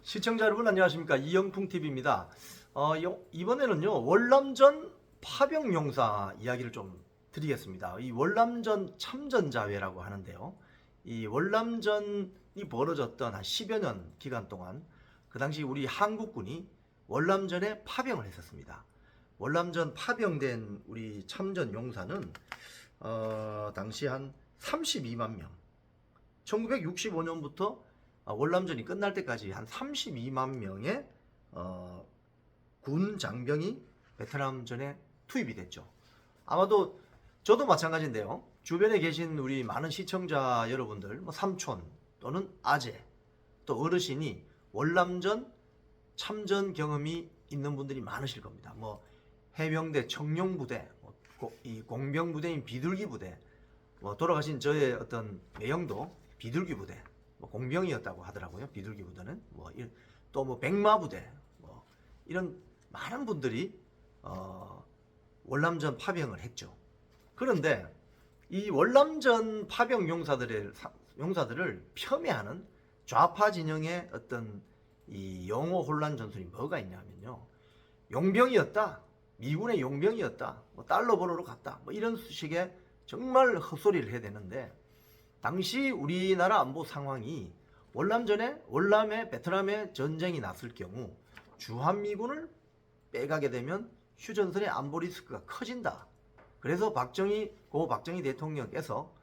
시청자 여러분 안녕하십니까, 이영풍TV입니다. 이번에는요 월남전 파병용사 이야기를 좀 드리겠습니다. 이 월남전 참전자회라고 하는데요, 이 월남전이 벌어졌던 한 10여 년 기간 동안 그 당시 우리 한국군이 월남전에 파병을 했었습니다. 월남전 파병된 우리 참전용사는 당시 한 32만 명, 1965년부터 월남전이 끝날 때까지 한 32만 명의 군 장병이 베트남전에 투입이 됐죠. 아마도 저도 마찬가지인데요, 주변에 계신 우리 많은 시청자 여러분들, 뭐 삼촌 또는 아재 또 어르신이 월남전 참전 경험이 있는 분들이 많으실 겁니다. 뭐 해병대 청룡부대, 이 공병부대인 비둘기부대, 뭐 돌아가신 저의 어떤 매형도 비둘기부대, 공병이었다고 하더라고요. 비둘기부대는 또 뭐 백마부대, 뭐 이런 많은 분들이 월남전 파병을 했죠. 그런데 이 월남전 파병 용사들을 폄훼하는 좌파 진영의 어떤 이 용어 혼란 전술이 뭐가 있냐면요, 용병이었다, 미군의 용병이었다, 뭐 달러 벌어로 갔다, 뭐 이런 식의 정말 헛소리를 해야 되는데, 당시 우리나라 안보 상황이 월남에 베트남에 전쟁이 났을 경우 주한미군을 빼가게 되면 휴전선의 안보 리스크가 커진다. 그래서 박정희 대통령께서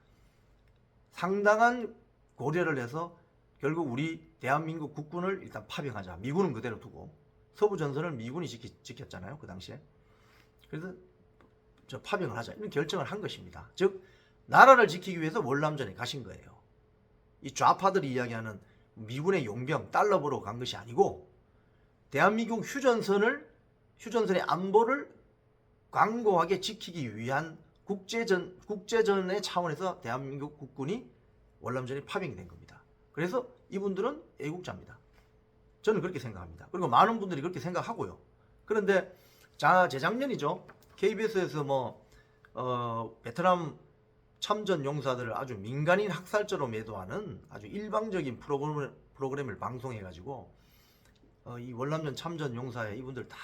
상당한 고려를 해서 결국 우리 대한민국 국군을 일단 파병하자. 미군은 그대로 두고 서부전선을 미군이 지켰잖아요, 그 당시에. 그래서 파병을 하자, 이런 결정을 한 것입니다. 즉 나라를 지키기 위해서 월남전에 가신 거예요. 이 좌파들이 이야기하는 미군의 용병 달러 보러 간 것이 아니고, 대한민국 휴전선의 안보를 강고하게 지키기 위한 국제전의 차원에서 대한민국 국군이 월남전에 파병이 된 겁니다. 그래서 이분들은 애국자입니다. 저는 그렇게 생각합니다. 그리고 많은 분들이 그렇게 생각하고요. 그런데 재작년이죠, KBS에서 베트남 참전 용사들을 아주 민간인 학살자로 매도하는 아주 일방적인 프로그램을 방송해가지고 이 월남전 참전 용사의 이분들 다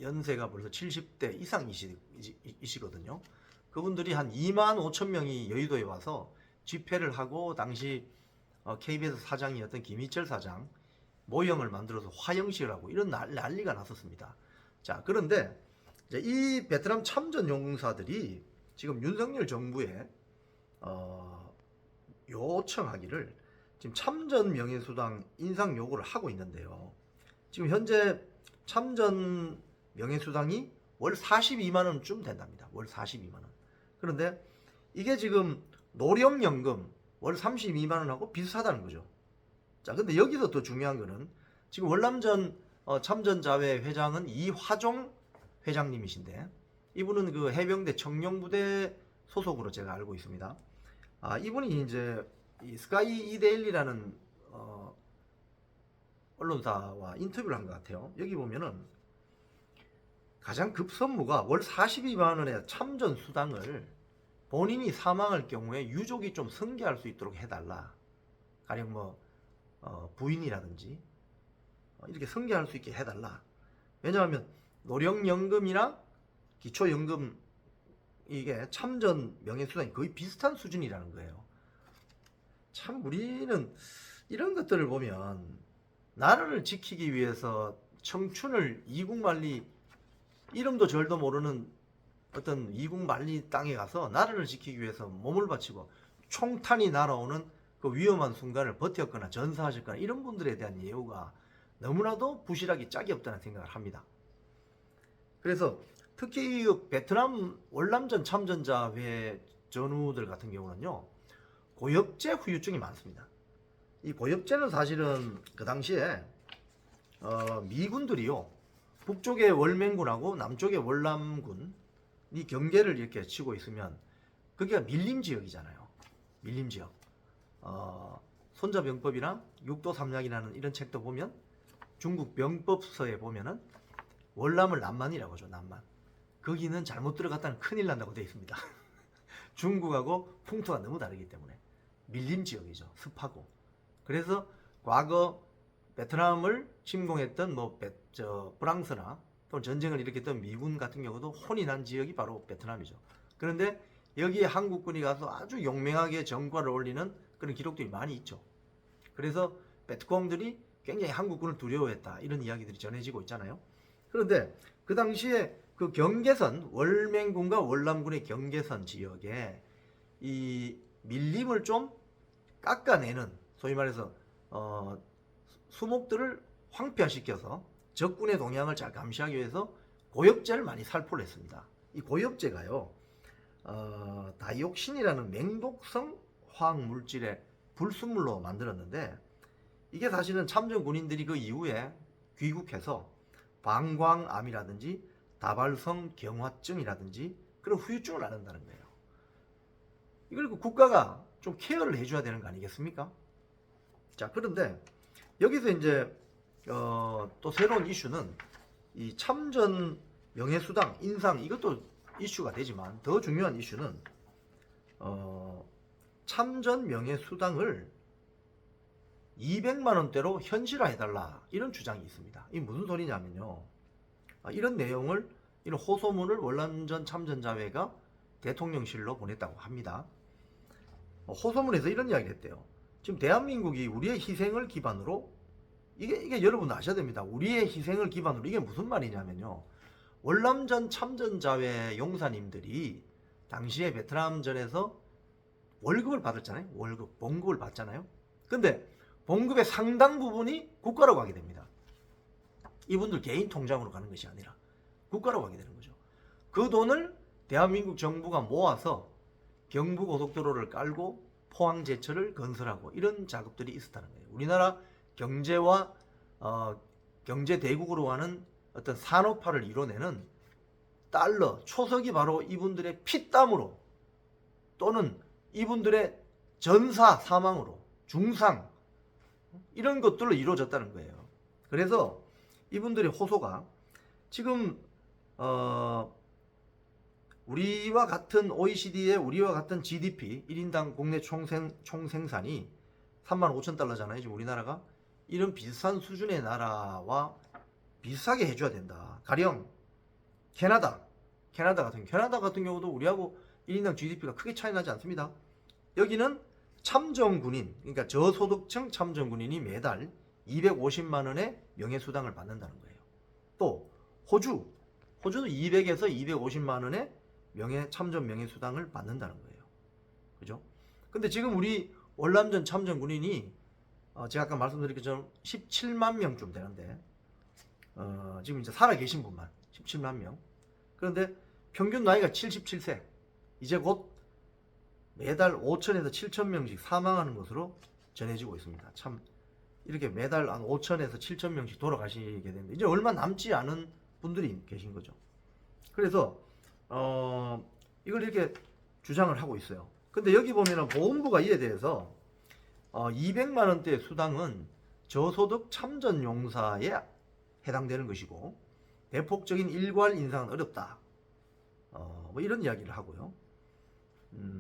연세가 벌써 70대 이상이시거든요. 그분들이 한 2만 5천 명이 여의도에 와서 집회를 하고, 당시 KBS 사장이었던 김희철 사장 모형을 만들어서 화형식을 하고 이런 난리가 났었습니다. 자, 그런데 이 베트남 참전 용사들이 지금 윤석열 정부에 요청하기를 지금 참전 명예수당 인상 요구를 하고 있는데요. 지금 현재 참전 명예수당이 월 42만 원쯤 된답니다. 월 42만 원. 그런데 이게 지금 노령연금 월 32만 원하고 비슷하다는 거죠. 자, 근데 여기서 더 중요한 거는 지금 월남전 참전자회 회장은 이화종 회장님이신데, 이분은 그 해병대 청룡부대 소속으로 제가 알고 있습니다. 이분이 이제 이 스카이 이데일리라는 언론사와 인터뷰를 한 것 같아요. 여기 보면은 가장 급선무가 월 42만 원의 참전 수당을 본인이 사망할 경우에 유족이 좀 승계할 수 있도록 해달라. 가령 부인이라든지 이렇게 승계할 수 있게 해달라. 왜냐하면 노령연금이나 기초연금, 이게 참전 명예수당이 거의 비슷한 수준이라는 거예요. 참 우리는 이런 것들을 보면 나라를 지키기 위해서 청춘을 이국만리, 이름도 절도 모르는 어떤 이국만리 땅에 가서 나라를 지키기 위해서 몸을 바치고 총탄이 날아오는 그 위험한 순간을 버텼거나 전사하셨거나 이런 분들에 대한 예우가 너무나도 부실하기 짝이 없다는 생각을 합니다. 그래서 특히 베트남 월남전 참전자회 전우들 같은 경우는요, 고엽제 후유증이 많습니다. 이 고엽제는 사실은 그 당시에 미군들이요, 북쪽의 월맹군하고 남쪽의 월남군이 경계를 이렇게 치고 있으면 거기가 밀림 지역이잖아요. 밀림 지역. 손자병법이나 육도삼약이라는 이런 책도 보면, 중국 병법서에 보면은 월남을 남만이라고 하죠. 남만. 거기는 잘못 들어갔다는 큰일 난다고 되어 있습니다. 중국하고 풍토가 너무 다르기 때문에 밀림 지역이죠. 습하고. 그래서 과거 베트남을 침공했던 프랑스나 또는 전쟁을 일으켰던 미군 같은 경우도 혼이 난 지역이 바로 베트남이죠. 그런데 여기에 한국군이 가서 아주 용맹하게 전과를 올리는 그런 기록들이 많이 있죠. 그래서 베트콩들이 굉장히 한국군을 두려워했다, 이런 이야기들이 전해지고 있잖아요. 그런데 그 당시에 그 경계선, 월맹군과 월남군의 경계선 지역에 이 밀림을 좀 깎아내는, 소위 말해서 수목들을 황폐화시켜서 적군의 동향을 잘 감시하기 위해서 고엽제를 많이 살포를 했습니다. 이 고엽제가요, 다이옥신이라는 맹독성 화학물질의 불순물로 만들었는데, 이게 사실은 참전 군인들이 그 이후에 귀국해서 방광암이라든지 다발성 경화증이라든지 그런 후유증을 앓는다는 거예요. 이걸 국가가 좀 케어를 해줘야 되는 거 아니겠습니까? 자, 그런데 여기서 이제 또 새로운 이슈는 이 참전 명예수당 인상, 이것도 이슈가 되지만 더 중요한 이슈는 참전 명예수당을 200만 원대로 현실화해달라, 이런 주장이 있습니다. 이게 무슨 소리냐면요, 이런 내용을, 이런 호소문을 월남전 참전자회가 대통령실로 보냈다고 합니다. 호소문에서 이런 이야기를 했대요. 지금 대한민국이 우리의 희생을 기반으로, 이게 여러분 아셔야 됩니다. 우리의 희생을 기반으로, 이게 무슨 말이냐면요, 월남전 참전자회 용사님들이 당시에 베트남전에서 월급을 받았잖아요. 월급, 봉급을 받잖아요. 근데 봉급의 상당 부분이 국가로 가게 됩니다. 이분들 개인 통장으로 가는 것이 아니라 국가로 가게 되는 거죠. 그 돈을 대한민국 정부가 모아서 경부고속도로를 깔고 포항제철을 건설하고, 이런 작업들이 있었다는 거예요. 우리나라 경제와 경제 대국으로 가는 어떤 산업화를 이뤄내는 달러, 초석이 바로 이분들의 피땀으로, 또는 이분들의 전사 사망으로, 중상, 이런 것들로 이루어졌다는 거예요. 그래서 이분들의 호소가 지금 우리와 같은 OECD의 우리와 같은 GDP 1인당 국내 총생산이 35,000달러잖아요. 지금 우리나라가. 이런 비슷한 수준의 나라와 비슷하게 해줘야 된다. 가령 캐나다 같은 경우도 우리하고 1인당 GDP가 크게 차이 나지 않습니다. 여기는 참전군인, 그러니까 저소득층 참전군인이 매달 250만 원의 명예수당을 받는다는 거예요. 또 호주도 200에서 250만 원의 참전 명예수당을 받는다는 거예요. 그죠? 근데 지금 우리 월남전 참전군인이 제가 아까 말씀드린 것처럼 17만 명쯤 되는데, 지금 이제 살아계신 분만 17만 명. 그런데 평균 나이가 77세. 이제 곧 매달 5천에서 7천 명씩 사망하는 것으로 전해지고 있습니다. 참, 이렇게 매달 한 5천에서 7천 명씩 돌아가시게 되는데, 이제 얼마 남지 않은 분들이 계신 거죠. 그래서 이걸 이렇게 주장을 하고 있어요. 근데 여기 보면은 보훈부가 이에 대해서 200만 원대 수당은 저소득 참전 용사에 해당되는 것이고, 대폭적인 일괄 인상은 어렵다, 뭐 이런 이야기를 하고요.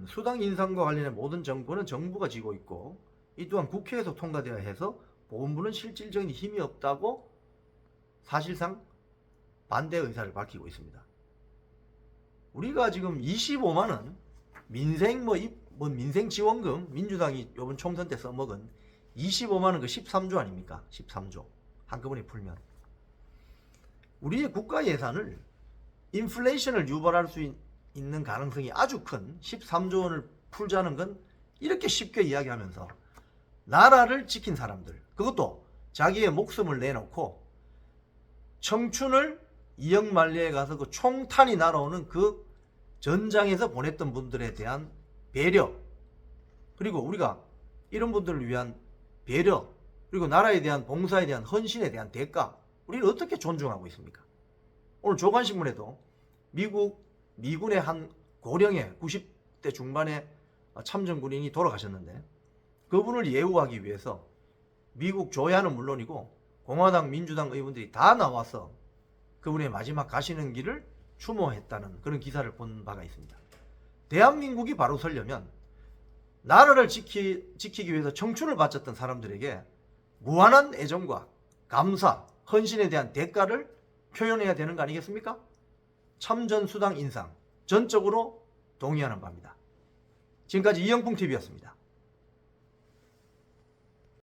수당 인상과 관련해 모든 정권은 정부가 지고 있고, 이 또한 국회에서 통과되어야 해서 보훈부는 실질적인 힘이 없다고 사실상 반대 의사를 밝히고 있습니다. 우리가 지금 25만 원 민생 지원금, 민주당이 이번 총선 때 써먹은 25만 원, 그 13조 아닙니까? 13조 한꺼번에 풀면 우리의 국가 예산을 인플레이션을 유발할 수 있는 가능성이 아주 큰 13조 원을 풀자는 건 이렇게 쉽게 이야기하면서 나라를 지킨 사람들, 그것도 자기의 목숨을 내놓고 청춘을 이역만리에 가서 그 총탄이 날아오는 그 전장에서 보냈던 분들에 대한 배려, 그리고 우리가 이런 분들을 위한 배려, 그리고 나라에 대한 봉사에 대한 헌신에 대한 대가, 우리는 어떻게 존중하고 있습니까? 오늘 조간신문에도 미군의 한 고령의 90대 중반의 참전군인이 돌아가셨는데, 그분을 예우하기 위해서 미국 조야는 물론이고 공화당, 민주당 의원들이 다 나와서 그분의 마지막 가시는 길을 추모했다는 그런 기사를 본 바가 있습니다. 대한민국이 바로 서려면 나라를 지키기 위해서 청춘을 바쳤던 사람들에게 무한한 애정과 감사, 헌신에 대한 대가를 표현해야 되는 거 아니겠습니까? 참전수당 인상 전적으로 동의하는 바입니다. 지금까지 이영풍TV였습니다.